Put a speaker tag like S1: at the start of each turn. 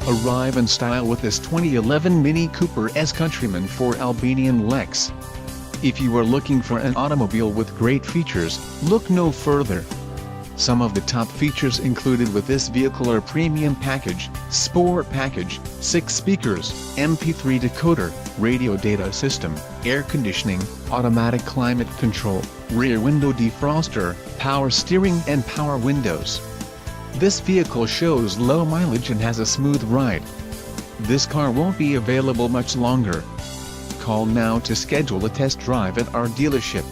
S1: Arrive in style with this 2011 Mini Cooper S Countryman for Albanian Lex. If you are looking for an automobile with great features, look no further. Some of the top features included with this vehicle are Premium Package, Sport Package, 6 speakers, MP3 decoder, radio data system, air conditioning, automatic climate control, rear window defroster, power steering and power windows. This vehicle shows low mileage and has a smooth ride. This car won't be available much longer. Call now to schedule a test drive at our dealership.